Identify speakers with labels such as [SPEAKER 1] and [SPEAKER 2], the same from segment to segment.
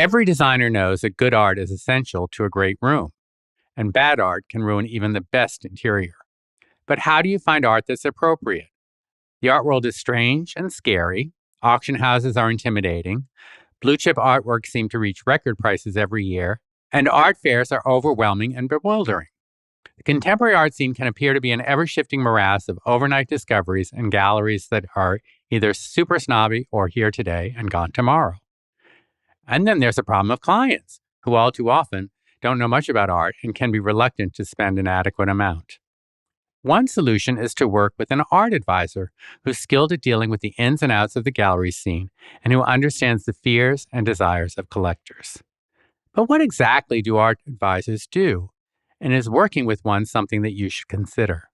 [SPEAKER 1] Every designer knows that good art is essential to a great room, and bad art can ruin even the best interior. But how do you find art that's appropriate? The art world is strange and scary. Auction houses are intimidating. Blue chip artwork seem to reach record prices every year, and art fairs are overwhelming and bewildering. The contemporary art scene can appear to be an ever-shifting morass of overnight discoveries and galleries that are either super snobby or here today and gone tomorrow. And then there's the problem of clients, who all too often don't know much about art and can be reluctant to spend an adequate amount. One solution is to work with an art advisor who's skilled at dealing with the ins and outs of the gallery scene and who understands the fears and desires of collectors. But what exactly do art advisors do? And is working with one something that you should consider?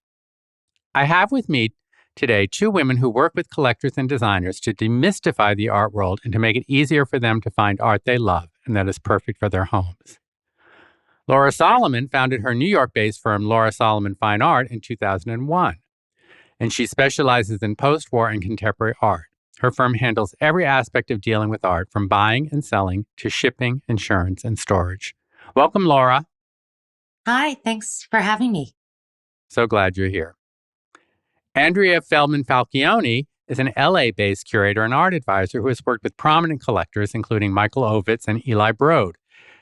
[SPEAKER 1] I have with me today two women who work with collectors and designers to demystify the art world and to make it easier for them to find art they love and that is perfect for their homes. Laura Solomon founded her New York-based firm Laura Solomon Fine Art in 2001, and she specializes in post-war and contemporary art. Her firm handles every aspect of dealing with art, from buying and selling to shipping, insurance, and storage. Welcome, Laura.
[SPEAKER 2] Hi, thanks for having me.
[SPEAKER 1] So glad you're here. Andrea Feldman Falcione is an LA-based curator and art advisor who has worked with prominent collectors, including Michael Ovitz and Eli Broad,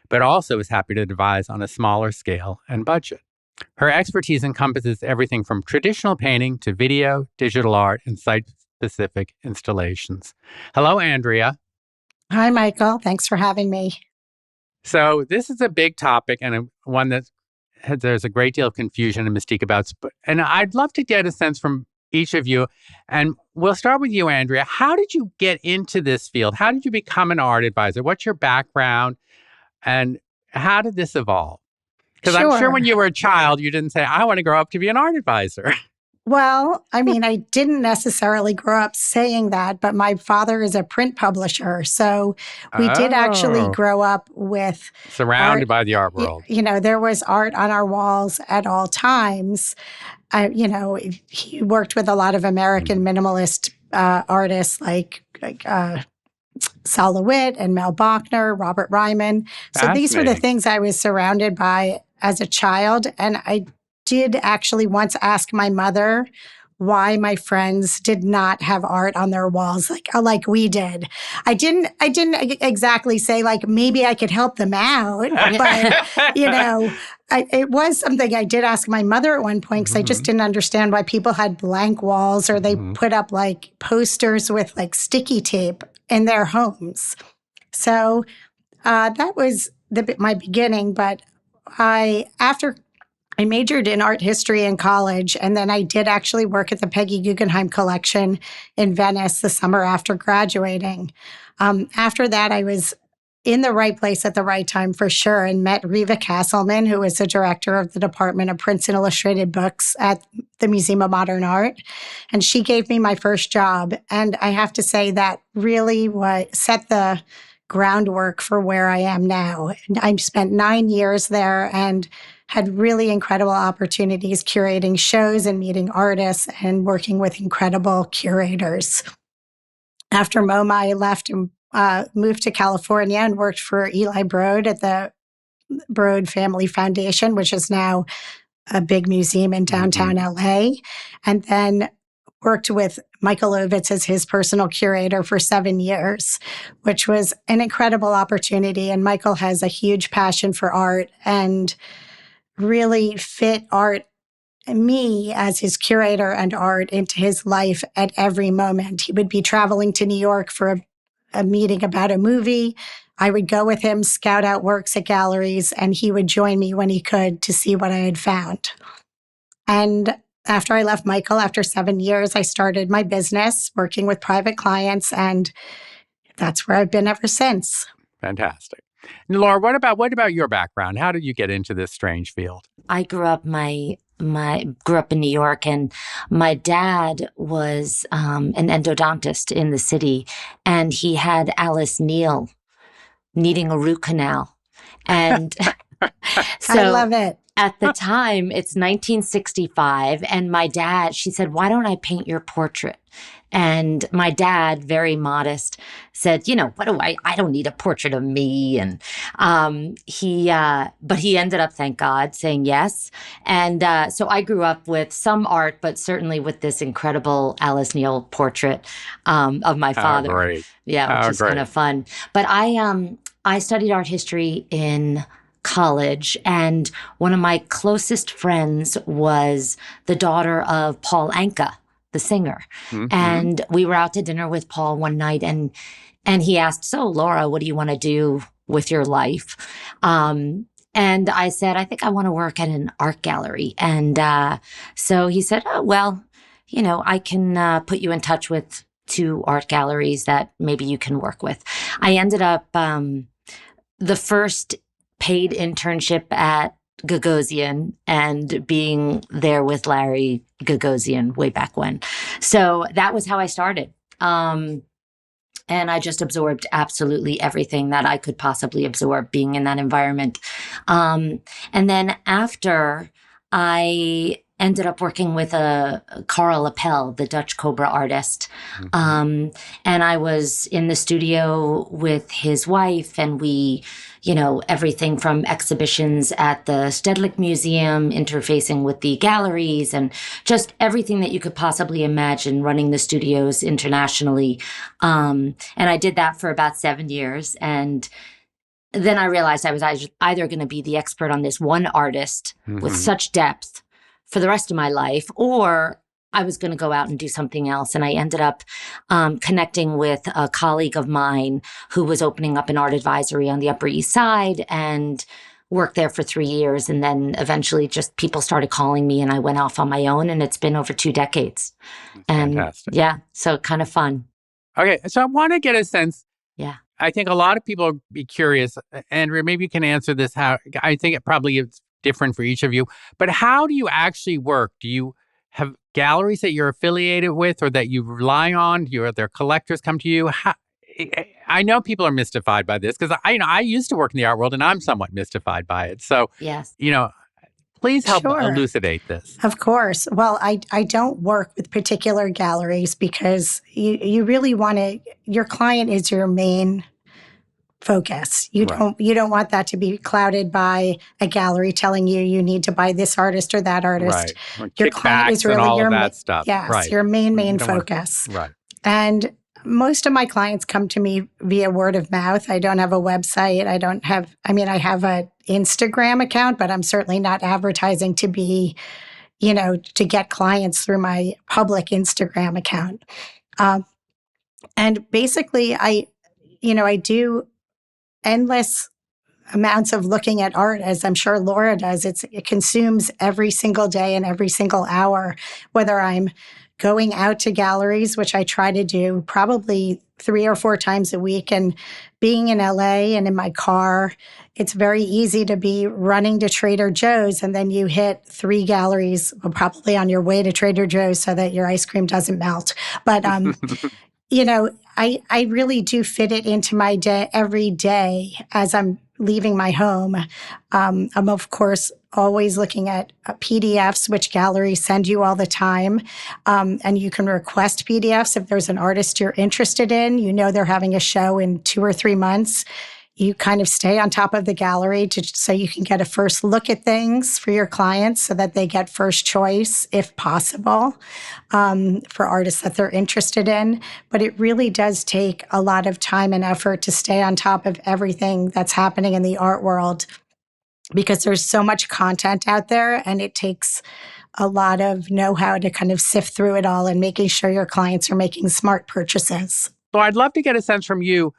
[SPEAKER 1] but also is happy to advise on a smaller scale and budget. Her expertise encompasses everything from traditional painting to video, digital art, and site-specific installations. Hello, Andrea.
[SPEAKER 3] Hi, Michael. Thanks for having me.
[SPEAKER 1] So this is a big topic and one that there's a great deal of confusion and mystique about. And I'd love to get a sense from each of you. And we'll start with you, Andrea. How did you get into this field? How did you become an art advisor? What's your background? And how did this evolve? Because
[SPEAKER 3] Sure.
[SPEAKER 1] I'm sure when you were a child, you didn't say, I want to grow up to be an art advisor.
[SPEAKER 3] Well, I mean, I didn't necessarily grow up saying that, but my father is a print publisher. So we did actually grow up with
[SPEAKER 1] surrounded
[SPEAKER 3] art,
[SPEAKER 1] by the art world.
[SPEAKER 3] You know, there was art on our walls at all times. He worked with a lot of American minimalist artists like Sal LeWitt and Mel Bachner, Robert Ryman. So these were the things I was surrounded by as a child. And I did actually once ask my mother why my friends did not have art on their walls like we did. I didn't exactly say like maybe I could help them out, but it was something I did ask my mother at one point because I just didn't understand why people had blank walls or they put up like posters with like sticky tape in their homes. So that was my beginning. But after I majored in art history in college, and then I did actually work at the Peggy Guggenheim collection in Venice the summer after graduating. After that, I was in the right place at the right time for sure, and met Riva Castleman, who was the director of the Department of Prints and Illustrated Books at the Museum of Modern Art. And she gave me my first job. And I have to say that really set the groundwork for where I am now. I spent 9 years there and had really incredible opportunities curating shows and meeting artists and working with incredible curators. After MoMA, I left and moved to California and worked for Eli Broad at the Broad Family Foundation, which is now a big museum in downtown LA. And then worked with Michael Ovitz as his personal curator for 7 years, which was an incredible opportunity. And Michael has a huge passion for art and really fit me as his curator and art into his life at every moment. He would be traveling to New York for a meeting about a movie. I would go with him, scout out works at galleries, and he would join me when he could to see what I had found. And after I left Michael, after 7 years, I started my business working with private clients, and that's where I've been ever since.
[SPEAKER 1] Fantastic. And Laura, what about your background? How did you get into this strange field?
[SPEAKER 2] I grew up grew up in New York, and my dad was an endodontist in the city, and he had Alice Neal needing a root canal. And
[SPEAKER 3] I love it.
[SPEAKER 2] At the time, it's 1965, and my dad, she said, "Why don't I paint your portrait?" And my dad, very modest, said, "What do I don't need a portrait of me." And but he ended up, thank God, saying yes. And so I grew up with some art, but certainly with this incredible Alice Neal portrait of my father.
[SPEAKER 1] Great.
[SPEAKER 2] Yeah, which is kind of fun. But I studied art history in college, and one of my closest friends was the daughter of Paul Anka, the singer.
[SPEAKER 1] Mm-hmm.
[SPEAKER 2] And we were out to dinner with Paul one night, and he asked, "So, Laura, what do you want to do with your life?" And I said, "I think I want to work at an art gallery." And so he said, "Oh, well, I can put you in touch with 2 art galleries that maybe you can work with." I ended up the first paid internship at Gagosian and being there with Larry Gagosian way back when. So that was how I started. And I just absorbed absolutely everything that I could possibly absorb being in that environment. And then after, I ended up working with Karl Appel, the Dutch Cobra artist. And I was in the studio with his wife, and we, everything from exhibitions at the Stedelijk Museum, interfacing with the galleries, and just everything that you could possibly imagine, running the studios internationally. And I did that for about 7 years. And then I realized I was either going to be the expert on this one artist with such depth for the rest of my life, or I was going to go out and do something else. And I ended up connecting with a colleague of mine who was opening up an art advisory on the Upper East Side, and worked there for 3 years. And then eventually just people started calling me, and I went off on my own, and it's been over 2 decades. And
[SPEAKER 1] fantastic.
[SPEAKER 2] Yeah, so kind of fun.
[SPEAKER 1] Okay, so I want to get a sense.
[SPEAKER 2] Yeah.
[SPEAKER 1] I think a lot of people would be curious. Andrea, maybe you can answer this. How I think it probably is different for each of you. But how do you actually work? Do you have galleries that you're affiliated with or that you rely on? Do their collectors come to you? I know people are mystified by this because I used to work in the art world, and I'm somewhat mystified by it. So,
[SPEAKER 2] yes,
[SPEAKER 1] please help
[SPEAKER 3] Sure.
[SPEAKER 1] elucidate this.
[SPEAKER 3] Of course. Well, I don't work with particular galleries because you really want to, your client is your main focus. You don't want that to be clouded by a gallery telling you need to buy this artist or that artist.
[SPEAKER 1] Right.
[SPEAKER 3] Your client is really
[SPEAKER 1] and all
[SPEAKER 3] your
[SPEAKER 1] of that stuff.
[SPEAKER 3] Yes,
[SPEAKER 1] right.
[SPEAKER 3] your main focus.
[SPEAKER 1] Right.
[SPEAKER 3] And most of my clients come to me via word of mouth. I don't have a website. I have an Instagram account, but I'm certainly not advertising to be, to get clients through my public Instagram account. And basically I do endless amounts of looking at art, as I'm sure Laura does. It consumes every single day and every single hour, whether I'm going out to galleries, which I try to do probably 3 or 4 times a week, and being in LA and in my car. It's very easy to be running to Trader Joe's, and then you hit 3 galleries, probably on your way to Trader Joe's so that your ice cream doesn't melt. But, I really do fit it into my day every day as I'm leaving my home. I'm, of course, always looking at PDFs, which galleries send you all the time. And you can request PDFs if there's an artist you're interested in. They're having a show in 2 or 3 months. You kind of stay on top of the gallery so you can get a first look at things for your clients so that they get first choice, if possible, for artists that they're interested in. But it really does take a lot of time and effort to stay on top of everything that's happening in the art world, because there's so much content out there, and it takes a lot of know-how to kind of sift through it all and making sure your clients are making smart purchases.
[SPEAKER 1] So I'd love to get a sense from you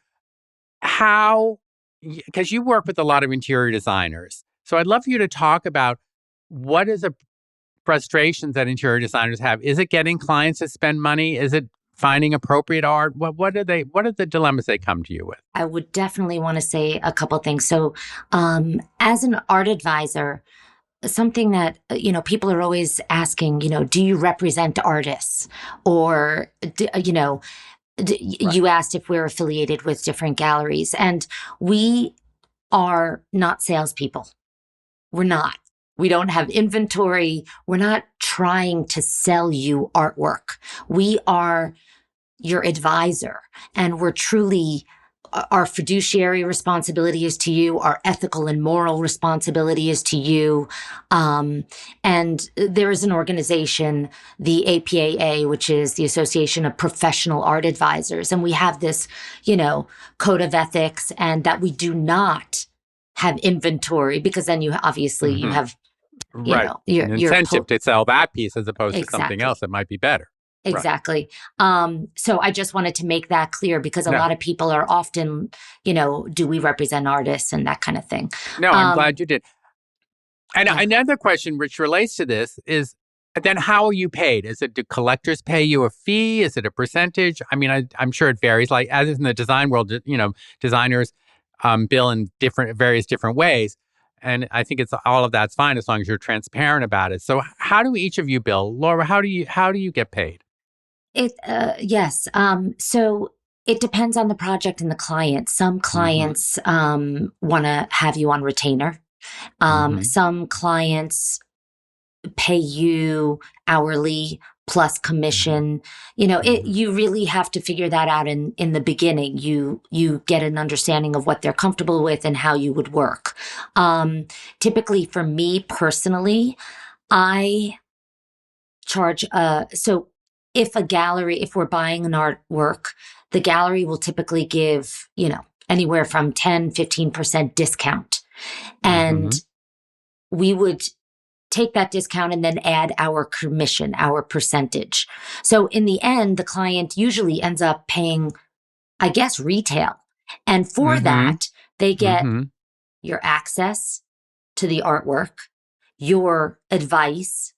[SPEAKER 1] how, because you work with a lot of interior designers. So I'd love for you to talk about what is the frustrations that interior designers have. Is it getting clients to spend money? Is it finding appropriate art? What are the dilemmas they come to you with?
[SPEAKER 2] I would definitely want to say a couple things. So as an art advisor, something that, people are always asking, do you represent artists? Or, you asked if we're affiliated with different galleries, and we are not salespeople. We're not. We don't have inventory. We're not trying to sell you artwork. We are your advisor, and we're truly, our fiduciary responsibility is to you. Our ethical and moral responsibility is to you. And there is an organization, the APAA, which is the Association of Professional Art Advisors. And we have this, code of ethics, and that we do not have inventory, because then you obviously you have,
[SPEAKER 1] Right. An incentive to sell that piece as opposed to something else that might be better.
[SPEAKER 2] Exactly. So I just wanted to make that clear, because a lot of people are often, do we represent artists and that kind of thing.
[SPEAKER 1] No, I'm glad you did. And another question which relates to this is, then how are you paid? Do collectors pay you a fee? Is it a percentage? I mean, I'm sure it varies. Like, as in the design world, designers bill in various different ways. And I think all of that's fine as long as you're transparent about it. So how do each of you bill? Laura, how do you get paid?
[SPEAKER 2] Yes. So it depends on the project and the client. Some clients want to have you on retainer. Some clients pay you hourly plus commission. You really have to figure that out in the beginning. You get an understanding of what they're comfortable with and how you would work. Typically for me personally, I charge, so if we're buying an artwork, the gallery will typically give, anywhere from 10, 15% discount. And we would take that discount and then add our commission, our percentage. So in the end, the client usually ends up paying, I guess, retail. And for that, they get your access to the artwork, your advice,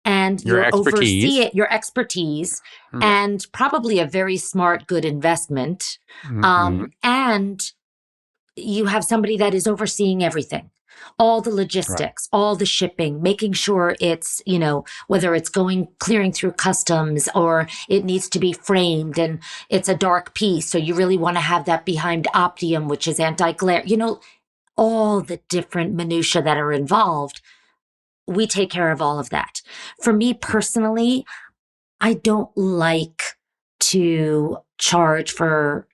[SPEAKER 2] and your expertise, and probably a very smart, good investment. And you have somebody that is overseeing everything, all the logistics, all the shipping, making sure it's, whether it's clearing through customs or it needs to be framed and it's a dark piece. So you really want to have that behind Optium, which is anti-glare, all the different minutiae that are involved. We take care of all of that. For me personally, I don't like to charge for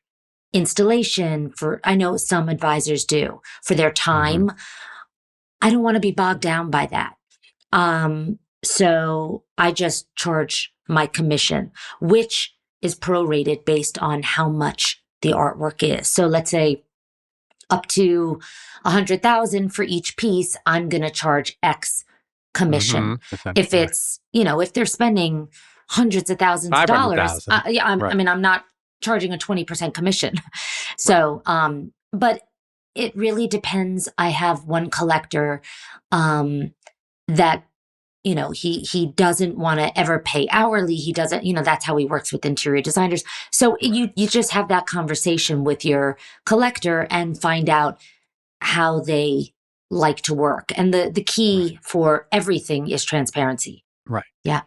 [SPEAKER 2] installation I know some advisors do, for their time. I don't want to be bogged down by that. So I just charge my commission, which is prorated based on how much the artwork is. So let's say up to 100,000 for each piece, I'm going to charge X commission. If it's, if they're spending hundreds of thousands of dollars, I'm not charging a 20% commission. So, but it really depends. I have one collector, that, he doesn't want to ever pay hourly. He doesn't, that's how he works with interior designers. So you just have that conversation with your collector and find out how they like to work. And the key for everything is transparency.
[SPEAKER 1] Right.
[SPEAKER 2] Yeah.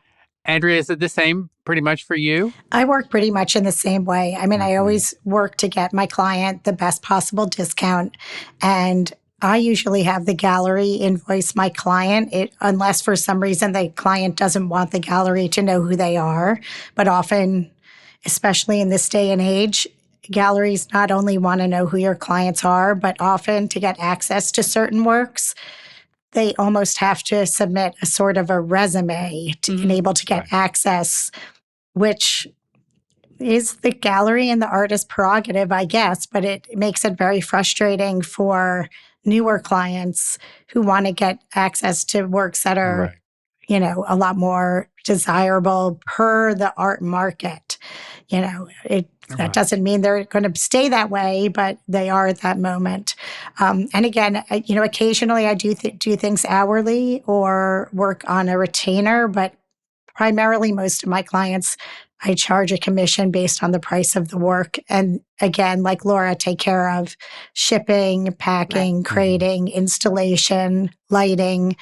[SPEAKER 1] Andrea, is it the same pretty much for you?
[SPEAKER 3] I work pretty much in the same way. I mean, I always work to get my client the best possible discount. And I usually have the gallery invoice my client, unless for some reason the client doesn't want the gallery to know who they are. But often, especially in this day and age, galleries not only want to know who your clients are, but often to get access to certain works, they almost have to submit a sort of a resume to be able to get access, which is the gallery and the artist prerogative, I guess, but it makes it very frustrating for newer clients who want to get access to works that are, a lot more desirable per the art market. That doesn't mean they're going to stay that way, but they are at that moment. And again, occasionally I do things hourly or work on a retainer, but primarily most of my clients, I charge a commission based on the price of the work. And again, like Laura, take care of shipping, packing, crating, installation, lighting,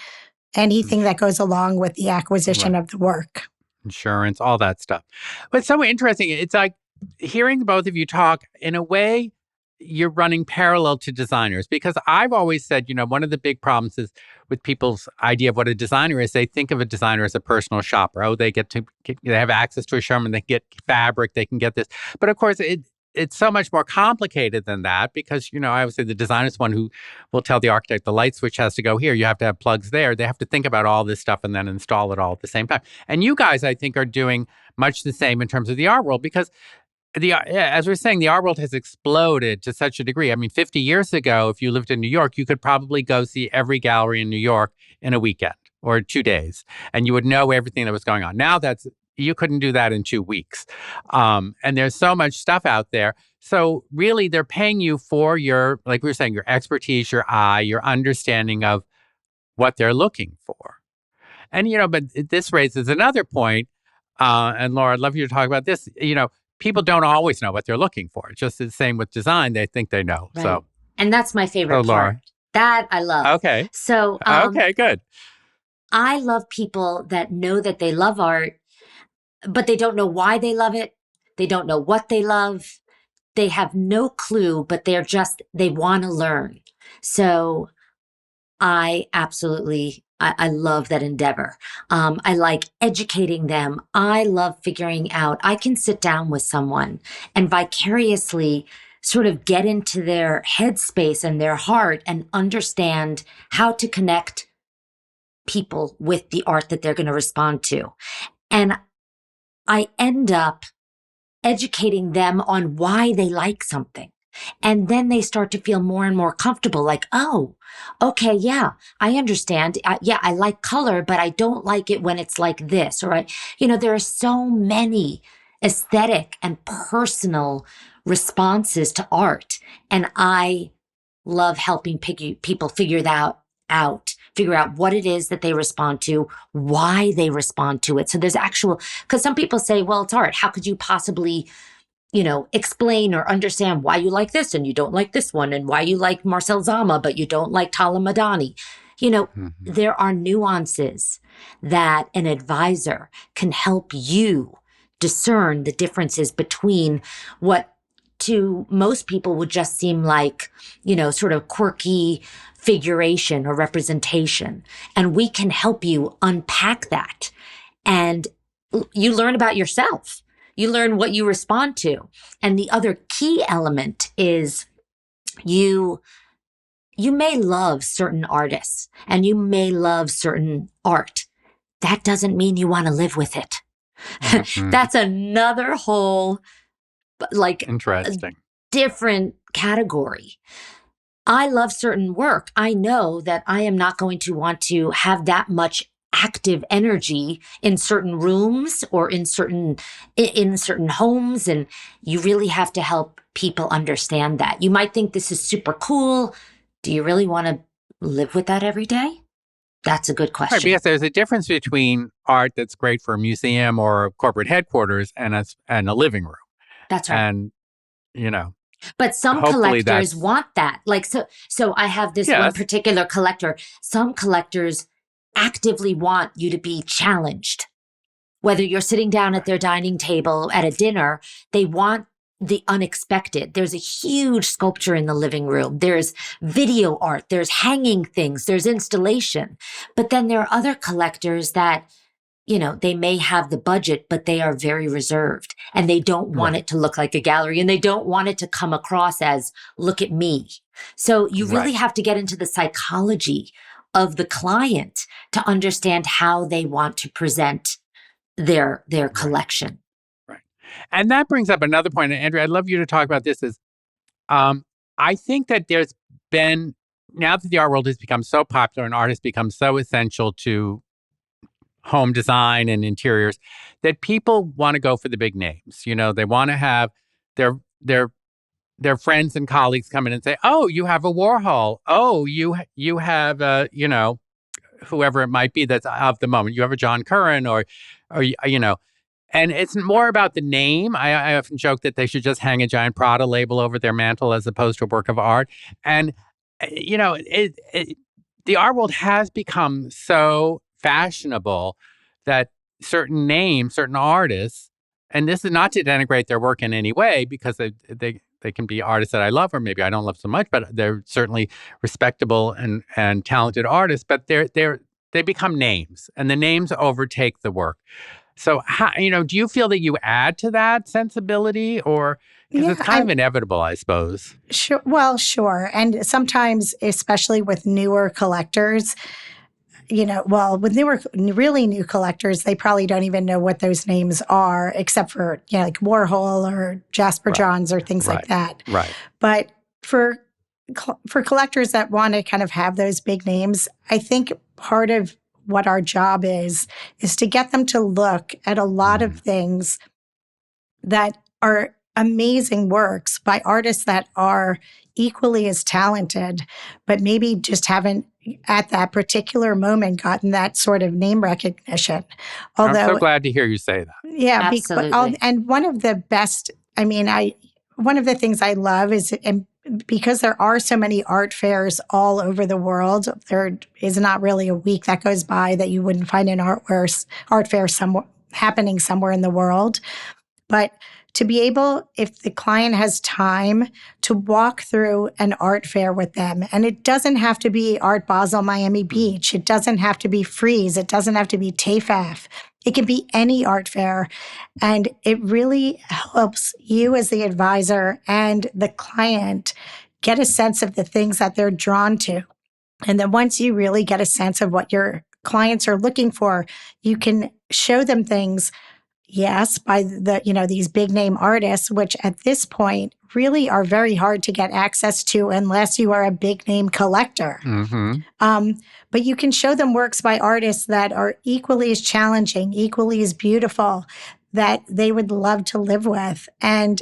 [SPEAKER 3] anything that goes along with the acquisition of the work.
[SPEAKER 1] Insurance, all that stuff. But it's so interesting. It's like hearing both of you talk, in a way, you're running parallel to designers? Because I've always said, one of the big problems is with people's idea of what a designer is, they think of a designer as a personal shopper. Oh, they they have access to a showroom, they can get fabric, they can get this. But of course, it's so much more complicated than that because, I would say the designer is one who will tell the architect the light switch has to go here. You have to have plugs there. They have to think about all this stuff and then install it all at the same time. And you guys, I think, are doing much the same in terms of the art world because as we're saying, the art world has exploded to such a degree. I mean, 50 years ago, if you lived in New York, you could probably go see every gallery in New York in a weekend or 2 days, and you would know everything that was going on. Now you couldn't do that in 2 weeks. And there's so much stuff out there. So really, they're paying you for like we were saying, your expertise, your eye, your understanding of what they're looking for. And, but this raises another point. And Laura, I'd love you to talk about this. People don't always know what they're looking for. It's just the same with design. They think they know.
[SPEAKER 2] Right.
[SPEAKER 1] So,
[SPEAKER 2] and that's my favorite part. That I love.
[SPEAKER 1] Okay.
[SPEAKER 2] So,
[SPEAKER 1] okay, good.
[SPEAKER 2] I love people that know that they love art, but they don't know why they love it. They don't know what they love. They have no clue, but they want to learn. So I love that endeavor. I like educating them. I love figuring out, I can sit down with someone and vicariously sort of get into their headspace and their heart and understand how to connect people with the art that they're going to respond to. And I end up educating them on why they like something. And then they start to feel more and more comfortable, like, oh, okay, yeah, I understand. I like color, but I don't like it when it's like this. Or, there are so many aesthetic and personal responses to art. And I love helping people figure out what it is that they respond to, why they respond to it. So there's because some people say, well, it's art. How could you possibly explain or understand why you like this and you don't like this one and why you like Marcel Zama, but you don't like Tala Madani. There are nuances that an advisor can help you discern the differences between what to most people would just seem like, sort of quirky figuration or representation. And we can help you unpack that. And you learn about yourself. You learn what you respond to. And the other key element is you may love certain artists and you may love certain art. That doesn't mean you want to live with it. Mm-hmm. That's another whole,
[SPEAKER 1] interesting,
[SPEAKER 2] different category. I love certain work. I know that I am not going to want to have that much active energy in certain rooms or in certain homes. And you really have to help people understand that. You might think this is super cool. Do you really want to live with that every day? That's a good question.
[SPEAKER 1] Right, because there's a difference between art that's great for a museum or a corporate headquarters and a living room.
[SPEAKER 2] That's right.
[SPEAKER 1] And,
[SPEAKER 2] but some collectors want that. So I have this one particular collector. Some collectors actively want you to be challenged. Whether you're sitting down at their dining table at a dinner, they want the unexpected. There's a huge sculpture in the living room. There's video art. There's hanging things. There's installation. But then there are other collectors that, they may have the budget, but they are very reserved and they don't want it to look like a gallery and they don't want it to come across as, look at me. So you really have to get into the psychology of the client to understand how they want to present their collection.
[SPEAKER 1] Right. And that brings up another point. And Andrea, I'd love you to talk about this is, I think that there's been, now that the art world has become so popular and art has become so essential to home design and interiors, that people want to go for the big names. They want to have their friends and colleagues come in and say, oh, you have a Warhol. Oh, you have, whoever it might be that's of the moment. You have a John Curran or and it's more about the name. I often joke that they should just hang a giant Prada label over their mantle as opposed to a work of art. And, the art world has become so fashionable that certain names, certain artists, and this is not to denigrate their work in any way because They can be artists that I love, or maybe I don't love so much, but they're certainly respectable and talented artists. But they become names, and the names overtake the work. So, how, do you feel that you add to that sensibility, or because
[SPEAKER 3] Yeah,
[SPEAKER 1] it's kind of inevitable, I suppose?
[SPEAKER 3] sure. Well, sure. And sometimes, especially with newer collectors, with really new collectors, they probably don't even know what those names are, except for, like Warhol or Jasper
[SPEAKER 1] Right.
[SPEAKER 3] Johns or things like that.
[SPEAKER 1] Right.
[SPEAKER 3] But for collectors that want to kind of have those big names, I think part of what our job is to get them to look at a lot of things that are amazing works by artists that are equally as talented, but maybe just haven't at that particular moment gotten that sort of name recognition. Although,
[SPEAKER 1] I'm so glad to hear you say that.
[SPEAKER 3] yeah,
[SPEAKER 2] Absolutely.
[SPEAKER 3] and one of the best, one of the things I love is, and because there are so many art fairs all over the world, there is not really a week that goes by that you wouldn't find an art fair happening somewhere in the world. But to be able, if the client has time, to walk through an art fair with them, and it doesn't have to be Art Basel, Miami Beach. It doesn't have to be Frieze. It doesn't have to be TAFAF. It can be any art fair. And it really helps you as the advisor and the client get a sense of the things that they're drawn to. And then once you really get a sense of what your clients are looking for, you can show them things. Yes, by these big name artists, which at this point really are very hard to get access to unless you are a big name collector. But you can show them works by artists that are equally as challenging, equally as beautiful, that they would love to live with, and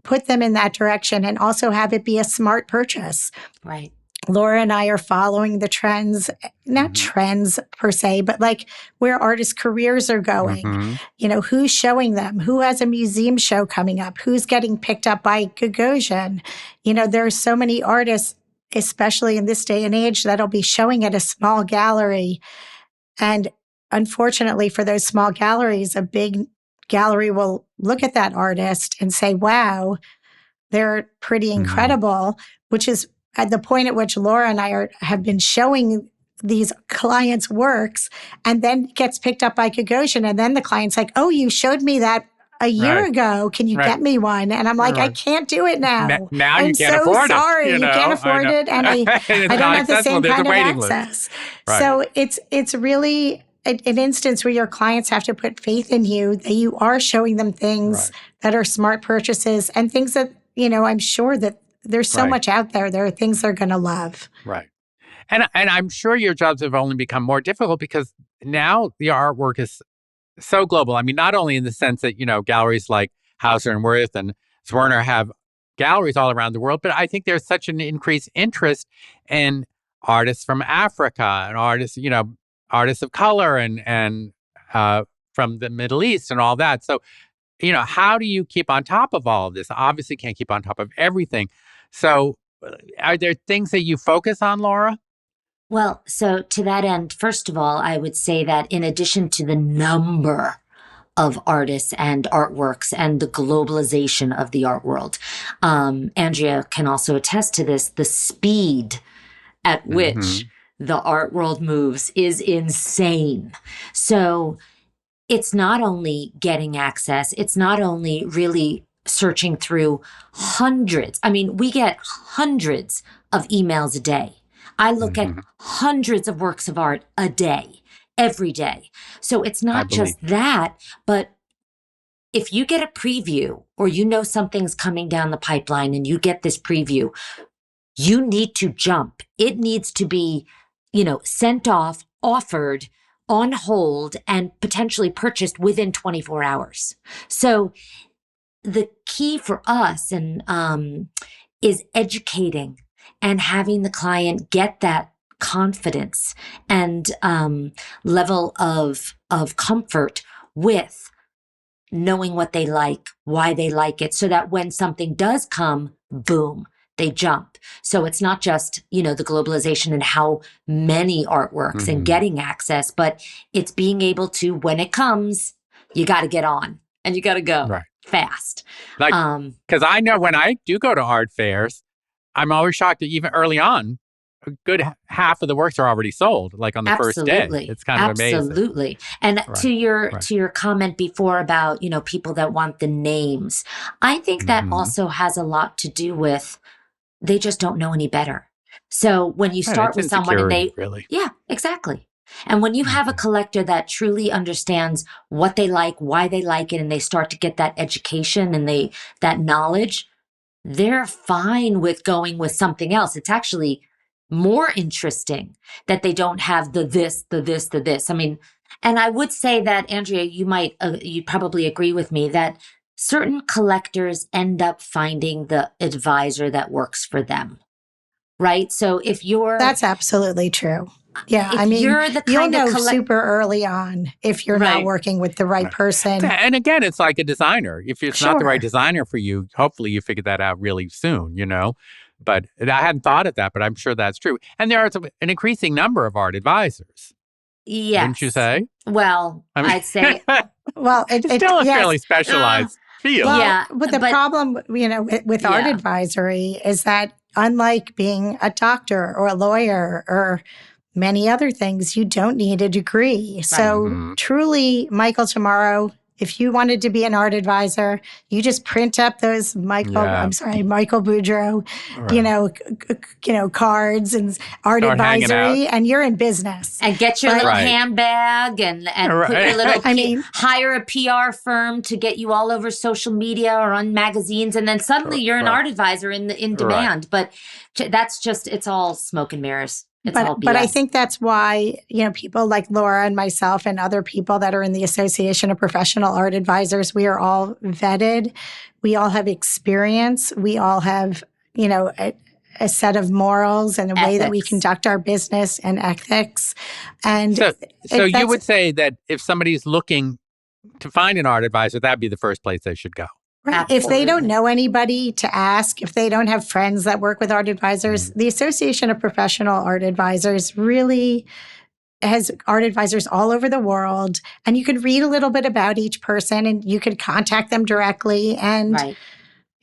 [SPEAKER 3] put them in that direction, and also have it be a smart purchase.
[SPEAKER 2] Right.
[SPEAKER 3] Laura and I are following the trends, not trends per se, but like where artists' careers are going. Who's showing them, who has a museum show coming up, who's getting picked up by Gagosian. There are so many artists, especially in this day and age, that'll be showing at a small gallery. And unfortunately for those small galleries, a big gallery will look at that artist and say, wow, they're pretty incredible, which is at the point at which Laura and I have been showing these clients' works, and then gets picked up by Gagosian. And then the client's like, oh, you showed me that a year ago. Can you get me one? And I'm like, I can't do it now.
[SPEAKER 1] Now
[SPEAKER 3] I'm
[SPEAKER 1] you can't
[SPEAKER 3] so
[SPEAKER 1] afford
[SPEAKER 3] sorry.
[SPEAKER 1] it.
[SPEAKER 3] You can't afford it. And I don't have the same kind of access.
[SPEAKER 1] Right.
[SPEAKER 3] So it's really an instance where your clients have to put faith in you, that you are showing them things that are smart purchases, and things that, I'm sure that there's so much out there. There are things they're going to love.
[SPEAKER 1] Right. And I'm sure your jobs have only become more difficult because now the artwork is so global. I mean, not only in the sense that, galleries like Hauser and Wirth and Zwerner have galleries all around the world, but I think there's such an increased interest in artists from Africa and artists of color and from the Middle East and all that. So, how do you keep on top of all of this? Obviously can't keep on top of everything. So are there things that you focus on, Laura?
[SPEAKER 2] Well, so to that end, first of all, I would say that in addition to the number of artists and artworks and the globalization of the art world, Andrea can also attest to this, the speed at which the art world moves is insane. So it's not only getting access, it's not only really searching through hundreds. I mean, we get hundreds of emails a day. I look at hundreds of works of art a day, every day. So it's not just that, but if you get a preview or something's coming down the pipeline and you get this preview, you need to jump. It needs to be, sent off, offered, on hold, and potentially purchased within 24 hours. So the key for us is educating and having the client get that confidence and level of comfort with knowing what they like, why they like it, so that when something does come, boom, they jump. So it's not just, the globalization and how many artworks and getting access, but it's being able to, when it comes, you got to get on and you got to go.
[SPEAKER 1] Right.
[SPEAKER 2] fast.
[SPEAKER 1] Like, because I know when I do go to art fairs, I'm always shocked that even early on, a good half of the works are already sold, like on the first day.
[SPEAKER 2] Absolutely.
[SPEAKER 1] It's kind of amazing.
[SPEAKER 2] Absolutely. And to your comment before about, people that want the names, I think that also has a lot to do with they just don't know any better. So when you start with someone and
[SPEAKER 1] really.
[SPEAKER 2] Yeah, exactly. And when you have a collector that truly understands what they like, why they like it, and they start to get that education and that knowledge, they're fine with going with something else. It's actually more interesting that they don't have the this, the this, the this. I mean, and I would say that, Andrea, you'd probably agree with me that certain collectors end up finding the advisor that works for them, right? So
[SPEAKER 3] That's absolutely true. Yeah,
[SPEAKER 2] I mean, you're the
[SPEAKER 3] you'll know super early on if you're not working with the right person.
[SPEAKER 1] And again, it's like a designer. If it's not the right designer for you, hopefully you figure that out really soon, But I hadn't thought of that, but I'm sure that's true. And there are an increasing number of art advisors.
[SPEAKER 2] Yes.
[SPEAKER 1] Wouldn't you say?
[SPEAKER 2] Well, I'd say...
[SPEAKER 3] Well,
[SPEAKER 1] it's still a fairly specialized field.
[SPEAKER 3] Well, yeah, but the problem, with art advisory is that unlike being a doctor or a lawyer or many other things, you don't need a degree. Right. So truly, Michael, tomorrow, if you wanted to be an art advisor, you just print up those Michael Boudreau, cards and art advisory, and you're in business.
[SPEAKER 2] And get your little handbag and put your little, hire a PR firm to get you all over social media or on magazines. And then suddenly you're an art advisor in demand. But that's just, it's all smoke and mirrors. But
[SPEAKER 3] I think that's why, people like Laura and myself and other people that are in the Association of Professional Art Advisors, we are all vetted. We all have experience. We all have, a set of morals and a way that we conduct our business and ethics. And
[SPEAKER 1] so you would say that if somebody's looking to find an art advisor, that'd be the first place they should go.
[SPEAKER 3] Right. If they don't know anybody to ask, if they don't have friends that work with art advisors, the Association of Professional Art Advisors really has art advisors all over the world. And you could read a little bit about each person and you could contact them directly. And,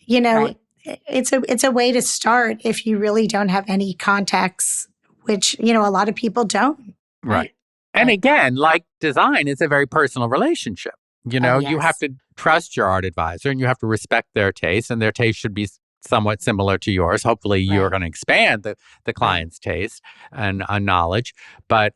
[SPEAKER 3] it's a way to start if you really don't have any contacts, which, a lot of people don't.
[SPEAKER 1] Right. And again, like design, it's a very personal relationship. You have to trust your art advisor and you have to respect their taste, and their taste should be somewhat similar to yours. Hopefully you're going to expand the client's taste and knowledge. But,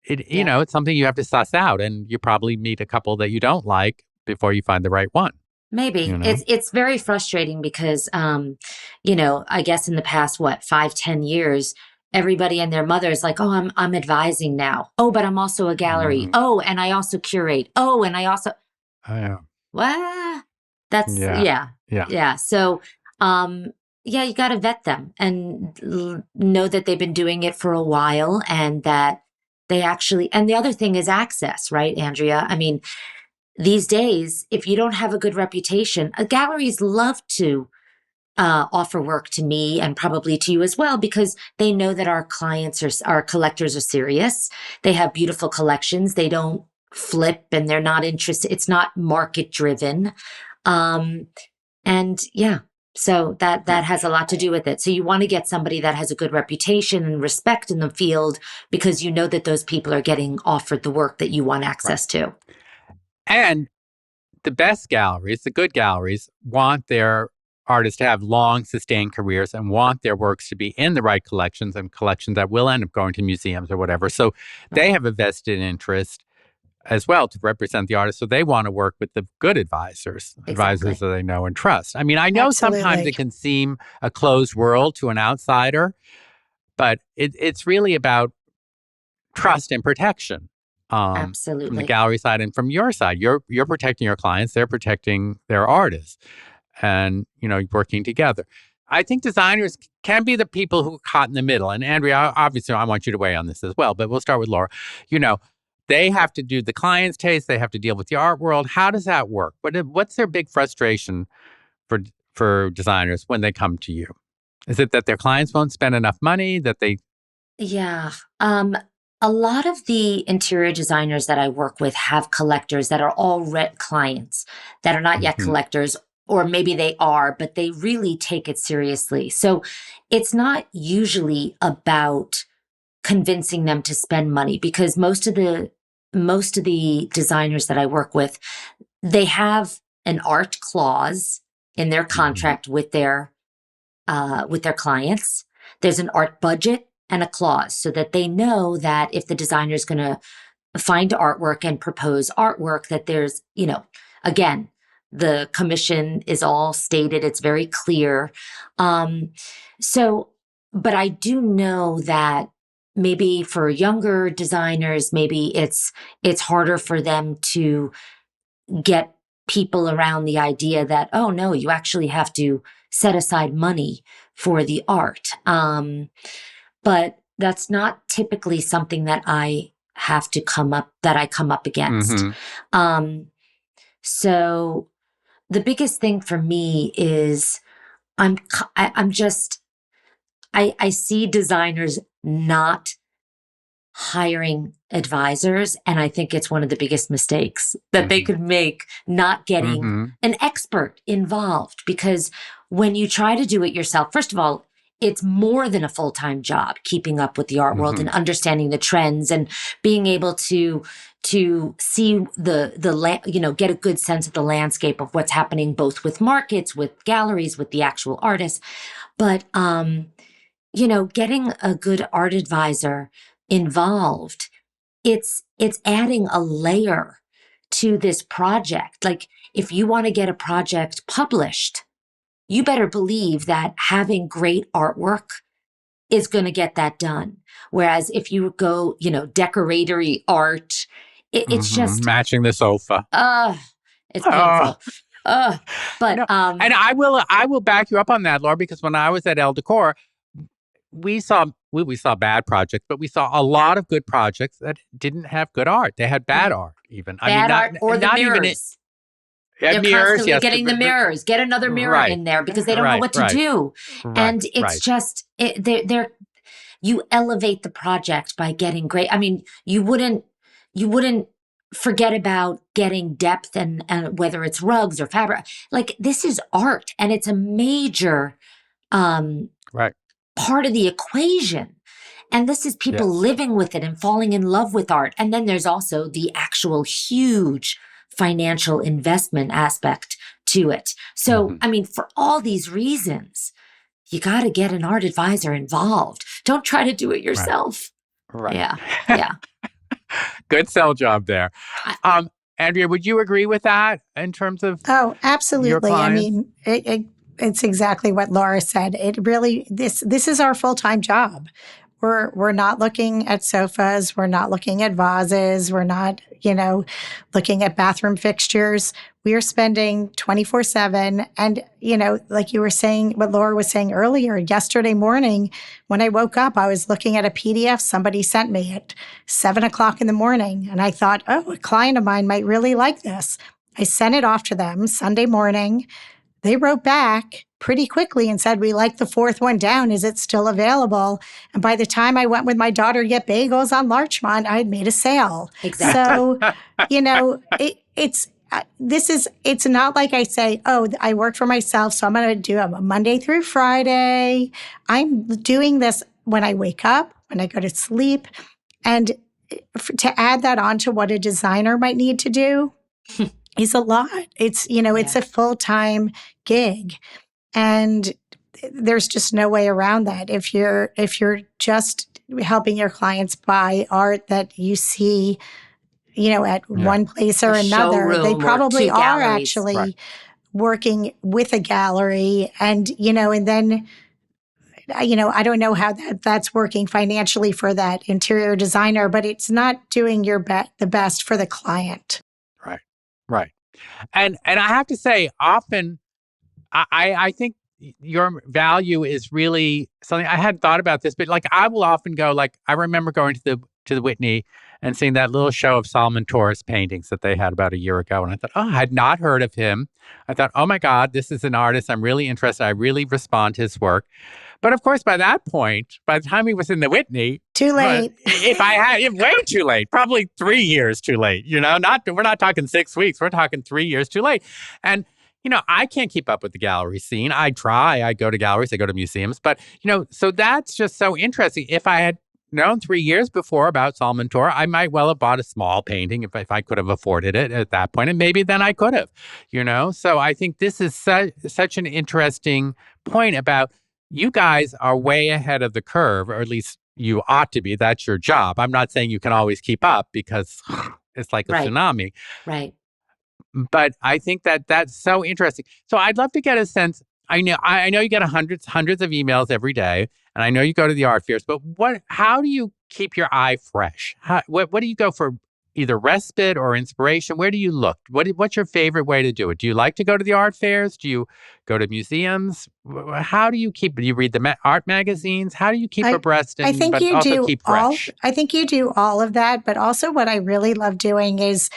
[SPEAKER 1] it's something you have to suss out, and you probably meet a couple that you don't like before you find the right one.
[SPEAKER 2] Maybe. It's very frustrating because, I guess in the past, 5-10 years, everybody and their mother is like, oh, I'm advising now. Oh, but I'm also a gallery. Oh, and I also curate. Oh, and I also. What? That's yeah. So, you got to vet them and know that they've been doing it for a while, and that they actually. And the other thing is access, right, Andrea? I mean, these days, if you don't have a good reputation, galleries love to offer work to me and probably to you as well, because they know that our our collectors are serious. They have beautiful collections. They don't flip and they're not interested. It's not market driven. So that has a lot to do with it. So you want to get somebody that has a good reputation and respect in the field, because you know that those people are getting offered the work that you want access to.
[SPEAKER 1] And the best galleries, the good galleries, want their artists to have long, sustained careers and want their works to be in the right collections and collections that will end up going to museums or whatever. So they have a vested interest as well to represent the artist. So they want to work with the good advisors that they know and trust. I mean, I know sometimes it can seem a closed world to an outsider, but it's really about trust and protection.
[SPEAKER 2] Absolutely.
[SPEAKER 1] From the gallery side and from your side, you're protecting your clients, they're protecting their artists, and working together. I think designers can be the people who are caught in the middle. And Andrea, obviously, I want you to weigh on this as well, but we'll start with Laura. They have to do the client's taste, they have to deal with the art world. How does that work? What's their big frustration for designers when they come to you? Is it that their clients won't spend enough money? That they?
[SPEAKER 2] Yeah. A lot of the interior designers that I work with have collectors that are all clients that are not yet
[SPEAKER 1] Mm-hmm.
[SPEAKER 2] collectors, or maybe they are, but they really take it seriously. So it's not usually about convincing them to spend money, because most of the designers that I work with, they have an art clause in their
[SPEAKER 1] Mm-hmm.
[SPEAKER 2] contract with their clients. There's an art budget and a clause so that they know that if the designer is going to find artwork and propose artwork, that there's, again, the commission is all stated. It's very clear. Um, so, but I do know that maybe for younger designers, maybe it's harder for them to get people around the idea that, oh no, you actually have to set aside money for the art. But that's not typically something that I come up against.
[SPEAKER 1] Mm-hmm.
[SPEAKER 2] Um, so the biggest thing for me is I'm just, I see designers not hiring advisors. And I think it's one of the biggest mistakes that they
[SPEAKER 1] Mm-hmm.
[SPEAKER 2] could make, not getting
[SPEAKER 1] Mm-hmm.
[SPEAKER 2] an expert involved. Because when you try to do it yourself, first of all, it's more than a full-time job, keeping up with the art world
[SPEAKER 1] Mm-hmm.
[SPEAKER 2] and understanding the trends and being able to see get a good sense of the landscape of what's happening, both with markets, with galleries, with the actual artists. But getting a good art advisor involved, it's adding a layer to this project. Like, if you want to get a project published, you better believe that having great artwork is going to get that done. Whereas if you go, decoratory art, it's
[SPEAKER 1] Mm-hmm.
[SPEAKER 2] just,
[SPEAKER 1] Matching the sofa.
[SPEAKER 2] it's
[SPEAKER 1] Oh,
[SPEAKER 2] painful. Uh, but
[SPEAKER 1] no. And I will back you up on that, Laura, because when I was at El Decor, we saw bad projects, but we saw a lot of good projects that didn't have good art. They had bad
[SPEAKER 2] right,
[SPEAKER 1] art, even. I mean,
[SPEAKER 2] bad art, or the
[SPEAKER 1] not even it.
[SPEAKER 2] mirrors.
[SPEAKER 1] Had
[SPEAKER 2] They're
[SPEAKER 1] mirrors,
[SPEAKER 2] constantly
[SPEAKER 1] yes,
[SPEAKER 2] getting the mirrors. Get another mirror
[SPEAKER 1] right,
[SPEAKER 2] in there because they don't know
[SPEAKER 1] right,
[SPEAKER 2] what to
[SPEAKER 1] right,
[SPEAKER 2] do.
[SPEAKER 1] right,
[SPEAKER 2] And it's
[SPEAKER 1] right.
[SPEAKER 2] just, you elevate the project by getting great. I mean, you wouldn't forget about getting depth and whether it's rugs or fabric. Like, this is art, and it's a major um,
[SPEAKER 1] Right.
[SPEAKER 2] part of the equation. And this is people
[SPEAKER 1] Yes.
[SPEAKER 2] living with it and falling in love with art. And then there's also the actual huge financial investment aspect to it. So,
[SPEAKER 1] Mm-hmm.
[SPEAKER 2] I mean, for all these reasons, you got to get an art advisor involved. Don't try to do it
[SPEAKER 1] Right.
[SPEAKER 2] yourself.
[SPEAKER 1] Right.
[SPEAKER 2] Yeah. Yeah.
[SPEAKER 1] Good sell job there.
[SPEAKER 2] I-
[SPEAKER 1] Andrea, would you agree with that in terms of
[SPEAKER 3] Oh,
[SPEAKER 1] your
[SPEAKER 3] absolutely. I
[SPEAKER 1] clients?
[SPEAKER 3] mean, it's exactly what Laura said. It really, this is our full-time job. We're not looking at sofas. We're not looking at vases. We're not, looking at bathroom fixtures. We are spending 24/7. And, like you were saying, what Laura was saying earlier, yesterday morning, when I woke up, I was looking at a PDF somebody sent me at 7 o'clock in the morning. And I thought, oh, a client of mine might really like this. I sent it off to them Sunday morning. They wrote back pretty quickly and said, we like the fourth one down. Is it still available? And by the time I went with my daughter to get bagels on Larchmont, I had made a sale.
[SPEAKER 2] Exactly.
[SPEAKER 3] So, it's not like I say, oh, I work for myself, so I'm going to do a Monday through Friday. I'm doing this when I wake up, when I go to sleep. And to add that on to what a designer might need to do is a lot. It's, it's a full-time gig. And there's just no way around that. If you're just helping your clients buy art that you see, at one place or
[SPEAKER 2] A
[SPEAKER 3] another, they
[SPEAKER 2] showroom or
[SPEAKER 3] probably
[SPEAKER 2] two
[SPEAKER 3] are
[SPEAKER 2] galleries.
[SPEAKER 3] actually
[SPEAKER 1] Right.
[SPEAKER 3] working with a gallery. And, and then, I don't know how that's working financially for that interior designer, but it's not doing the best for the client.
[SPEAKER 1] Right. Right. And I have to say, often I think your value is really something I hadn't thought about this, but like I will often go, like I remember going to the Whitney and seeing that little show of Salman Torres paintings that they had about a year ago. And I thought, oh, I had not heard of him. I thought, oh my God, this is an artist. I'm really interested. I really respond to his work. But of course, by that point, by the time he was in the Whitney,
[SPEAKER 3] Too late.
[SPEAKER 1] Way too late, probably 3 years too late, we're not talking 6 weeks, we're talking 3 years too late. And, I can't keep up with the gallery scene. I try, I go to galleries, I go to museums, but, so that's just so interesting. If I had known 3 years before about Salman Torre, I might well have bought a small painting if I could have afforded it at that point. And maybe then I could have, So I think this is such an interesting point about you guys are way ahead of the curve, or at least you ought to be. That's your job. I'm not saying you can always keep up because it's like a tsunami.
[SPEAKER 2] Right.
[SPEAKER 1] But I think that's so interesting. So I'd love to get a sense. I know you get hundreds of emails every day, and I know you go to the art fairs. But how do you keep your eye fresh? What do you go for? Either respite or inspiration? Where do you look? What's your favorite way to do it? Do you like to go to the art fairs? Do you go to museums? How do you keep? Do you read the art magazines? How do you keep abreast and also keep fresh?
[SPEAKER 3] I think you do all of that, but also what I really love doing is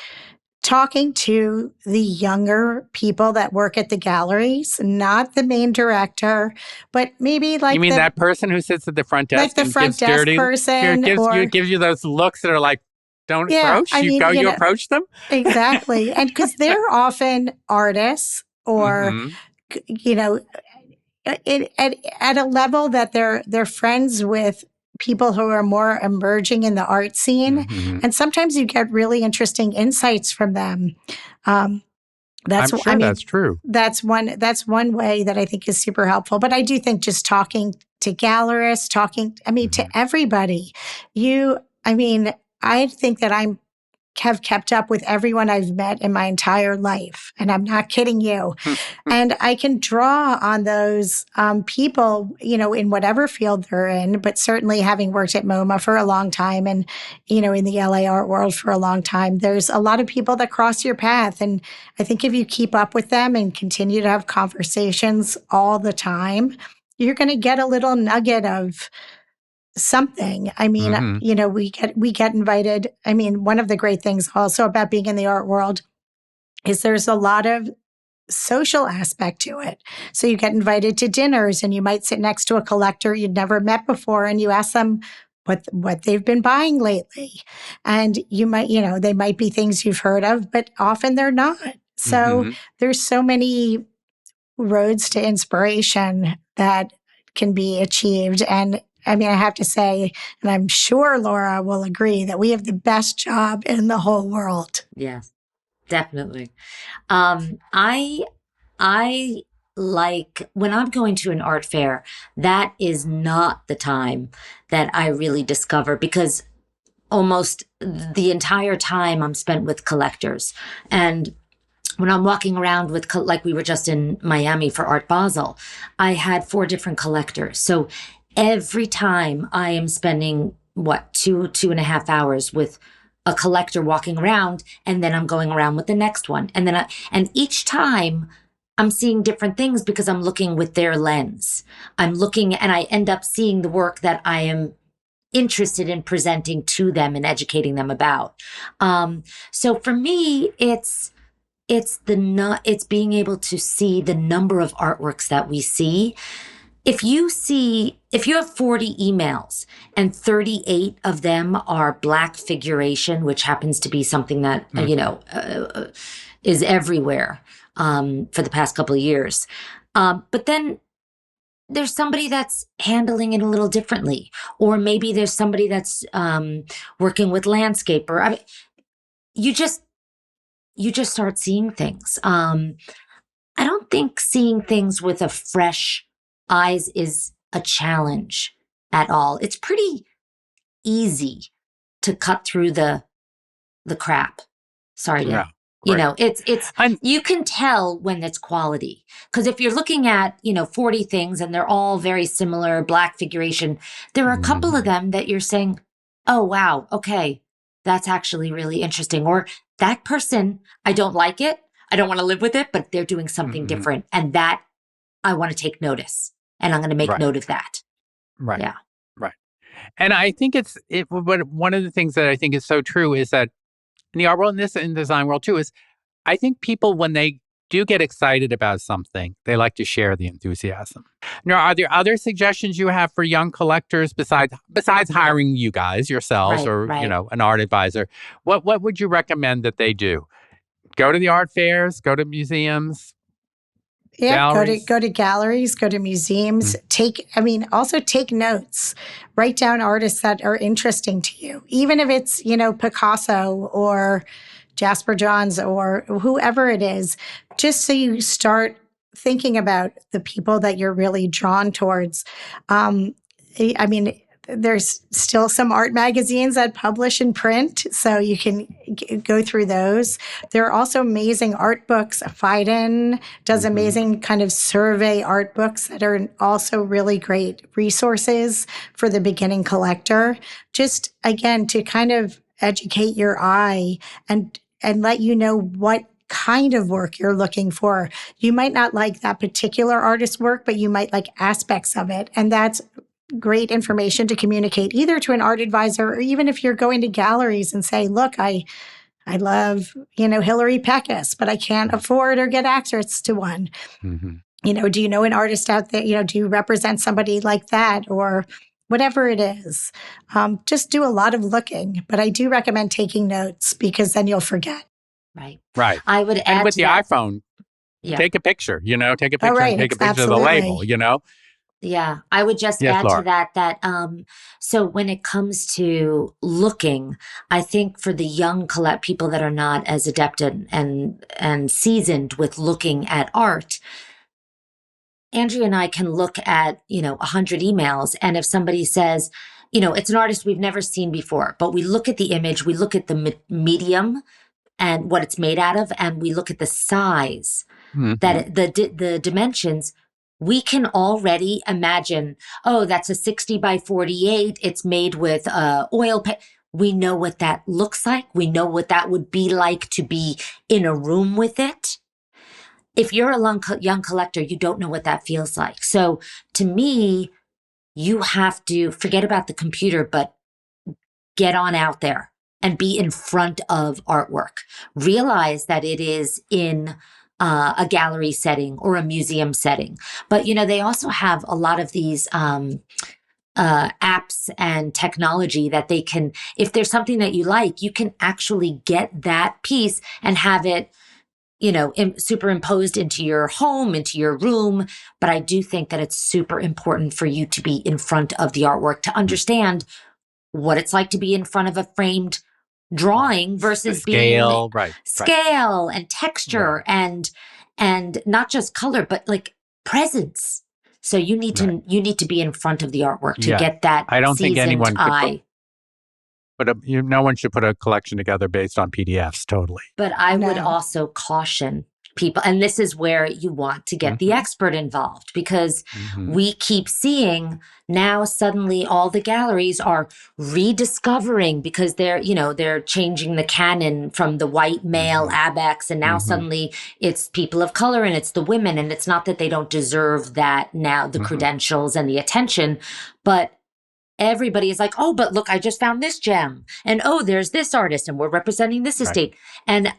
[SPEAKER 3] talking to the younger people that work at the galleries, not the main director, but maybe like
[SPEAKER 1] you mean that person who sits at the front desk,
[SPEAKER 3] like the front desk person,
[SPEAKER 1] gives you those looks that are like, don't approach. You approach them.
[SPEAKER 3] Exactly, and because they're often artists or at a level that they're friends with people who are more emerging in the art scene. And sometimes you get really interesting insights from them. That's
[SPEAKER 1] true.
[SPEAKER 3] That's one way that I think is super helpful. But I do think just talking to gallerists, to everybody, I think that have kept up with everyone I've met in my entire life. And I'm not kidding you. And I can draw on those people, in whatever field they're in, but certainly having worked at MoMA for a long time and, in the LA art world for a long time, there's a lot of people that cross your path. And I think if you keep up with them and continue to have conversations all the time, you're going to get a little nugget of something. We get invited. One of the great things also about being in the art world is there's a lot of social aspect to it. So you get invited to dinners and you might sit next to a collector you'd never met before and you ask them what they've been buying lately. And you might, they might be things you've heard of, but often they're not. So there's so many roads to inspiration that can be achieved. And I have to say, and I'm sure Laura will agree, that we have the best job in the whole world.
[SPEAKER 2] Yes, definitely. I like when I'm going to an art fair, that is not the time that I really discover, because almost the entire time I'm spent with collectors. And when I'm walking around with, like we were just in Miami for Art Basel, I had 4 different collectors. So every time I am spending, 2.5 hours with a collector walking around, and then I'm going around with the next one. And then and each time I'm seeing different things because I'm looking with their lens. I'm looking and I end up seeing the work that I am interested in presenting to them and educating them about. So for me, it's being able to see the number of artworks that we see. If you have 40 emails and 38 of them are black figuration, which happens to be something that, is everywhere for the past couple of years. But then there's somebody that's handling it a little differently. Or maybe there's somebody that's working with landscape. Or you just start seeing things. I don't think seeing things with a fresh eyes is a challenge at all. It's pretty easy to cut through the crap. Sorry to, it's you can tell when it's quality. Because if you're looking at, 40 things and they're all very similar, black figuration, there are a couple of them that you're saying, oh, wow, okay, that's actually really interesting. Or that person, I don't like it. I don't want to live with it, but they're doing something different. And that I want to take notice. And I'm going to make note of that.
[SPEAKER 1] Right.
[SPEAKER 2] Yeah.
[SPEAKER 1] Right. And I think but one of the things that I think is so true is that in the art world, and this in the design world too, is I think people, when they do get excited about something, they like to share the enthusiasm. Now, are there other suggestions you have for young collectors besides hiring you guys yourselves,
[SPEAKER 2] Right,
[SPEAKER 1] or
[SPEAKER 2] right.
[SPEAKER 1] an art advisor? What would you recommend that they do? Go to the art fairs, go to museums,
[SPEAKER 3] Yeah,
[SPEAKER 1] galleries.
[SPEAKER 3] go to galleries, go to museums. Also take notes. Write down artists that are interesting to you, even if it's Picasso or Jasper Johns or whoever it is, just so you start thinking about the people that you're really drawn towards. I mean, there's still some art magazines that publish in print, so you can go through those. There are also amazing art books. Phaidon does amazing kind of survey art books that are also really great resources for the beginning collector. Just again, to kind of educate your eye and let you know what kind of work you're looking for. You might not like that particular artist's work, but you might like aspects of it. And that's great information to communicate either to an art advisor, or even if you're going to galleries and say, look, I love, Hilary Peckus, but I can't afford or get access to one. Do you know an artist out there? Do you represent somebody like that, or whatever it is? Just do a lot of looking, but I do recommend taking notes, because then you'll forget.
[SPEAKER 1] Right.
[SPEAKER 2] I would add
[SPEAKER 1] And with
[SPEAKER 2] to
[SPEAKER 1] the
[SPEAKER 2] that,
[SPEAKER 1] iPhone, take a picture, take a
[SPEAKER 3] Oh,
[SPEAKER 1] picture and
[SPEAKER 3] right.
[SPEAKER 1] take a picture of the
[SPEAKER 3] Absolutely.
[SPEAKER 1] label.
[SPEAKER 2] Yeah, I would just
[SPEAKER 1] Yes,
[SPEAKER 2] add to
[SPEAKER 1] Laura.
[SPEAKER 2] that so when it comes to looking, I think for the young people that are not as adept and seasoned with looking at art, Andrea and I can look at 100 emails, and if somebody says, it's an artist we've never seen before, but we look at the image, we look at the medium and what it's made out of, and we look at the size, that the dimensions, we can already imagine, oh, that's a 60 by 48. It's made with oil paint. We know what that looks like. We know what that would be like to be in a room with it. If you're a young collector, you don't know what that feels like. So to me, you have to forget about the computer, but get on out there and be in front of artwork. Realize that it is in a gallery setting or a museum setting. But, they also have a lot of these apps and technology that they can, if there's something that you like, you can actually get that piece and have it, superimposed into your home, into your room. But I do think that it's super important for you to be in front of the artwork, to understand what it's like to be in front of a framed drawing versus
[SPEAKER 1] scale,
[SPEAKER 2] being scale and texture and not just color, but like presence. So you need to be in front of the artwork to get that
[SPEAKER 1] I don't think anyone
[SPEAKER 2] eye.
[SPEAKER 1] No one should put a collection together based on PDFs. Totally.
[SPEAKER 2] But I would also caution people, and this is where you want to get the expert involved, because we keep seeing now suddenly all the galleries are rediscovering, because they're changing the canon from the white male abex, and now suddenly it's people of color and it's the women, and it's not that they don't deserve that now, the credentials and the attention, but everybody is like, oh, but look, I just found this gem, and oh, there's this artist, and we're representing this estate. And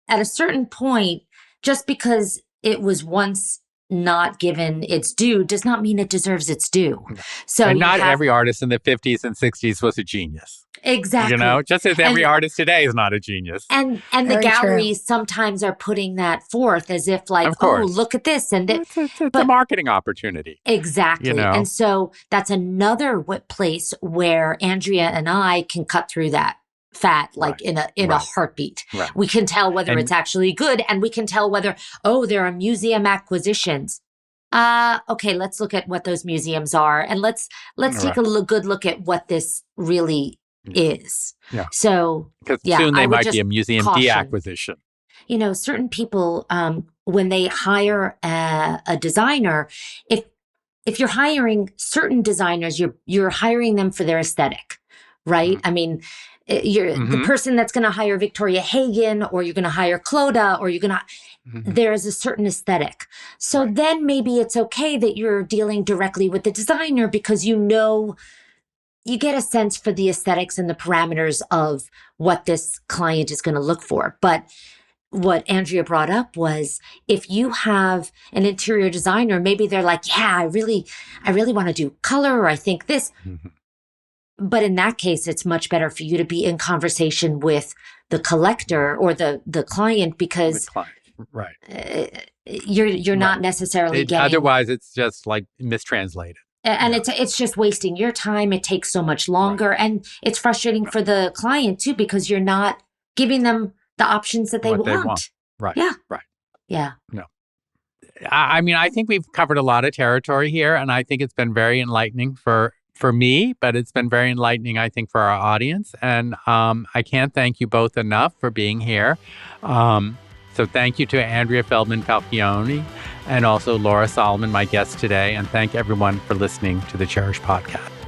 [SPEAKER 2] at a certain point, just because it was once not given its due does not mean it deserves its due. So,
[SPEAKER 1] and not every artist in the 50s and 60s was a genius.
[SPEAKER 2] Exactly.
[SPEAKER 1] Just as every artist today is not a genius.
[SPEAKER 2] And the galleries sometimes are putting that forth as if like, oh, look at this. And
[SPEAKER 1] it's a marketing opportunity.
[SPEAKER 2] Exactly. And so that's another place where Andrea and I can cut through that fat, like in a heartbeat. We can tell whether it's actually good, and we can tell whether, oh, there are museum acquisitions. Okay, let's look at what those museums are, and let's take a good look at what this really is. So
[SPEAKER 1] because soon they might be a museum deacquisition.
[SPEAKER 2] Certain people, when they hire a designer, if you're hiring certain designers, you're hiring them for their aesthetic, right? I mean, you're the person that's going to hire Victoria Hagen, or you're going to hire Clodagh, or you're going to, there is a certain aesthetic. So then maybe it's okay that you're dealing directly with the designer, because you get a sense for the aesthetics and the parameters of what this client is going to look for. But what Andrea brought up was, if you have an interior designer, maybe they're like, yeah, I really want to do color, or I think this.
[SPEAKER 1] Mm-hmm.
[SPEAKER 2] But in that case, it's much better for you to be in conversation with the collector or the client, because
[SPEAKER 1] right.
[SPEAKER 2] You're not necessarily getting.
[SPEAKER 1] Otherwise, it's just like mistranslated.
[SPEAKER 2] And it's just wasting your time. It takes so much longer. Right. And it's frustrating for the client too, because you're not giving them the options that they want.
[SPEAKER 1] Right.
[SPEAKER 2] Yeah.
[SPEAKER 1] Right.
[SPEAKER 2] Yeah.
[SPEAKER 1] No. I mean, I think we've covered a lot of territory here, and I think it's been very enlightening for me, but it's been very enlightening, I think, for our audience. And I can't thank you both enough for being here. So thank you to Andrea Feldman Falcione and also Laura Solomon, my guest today. And thank everyone for listening to the Chairish podcast.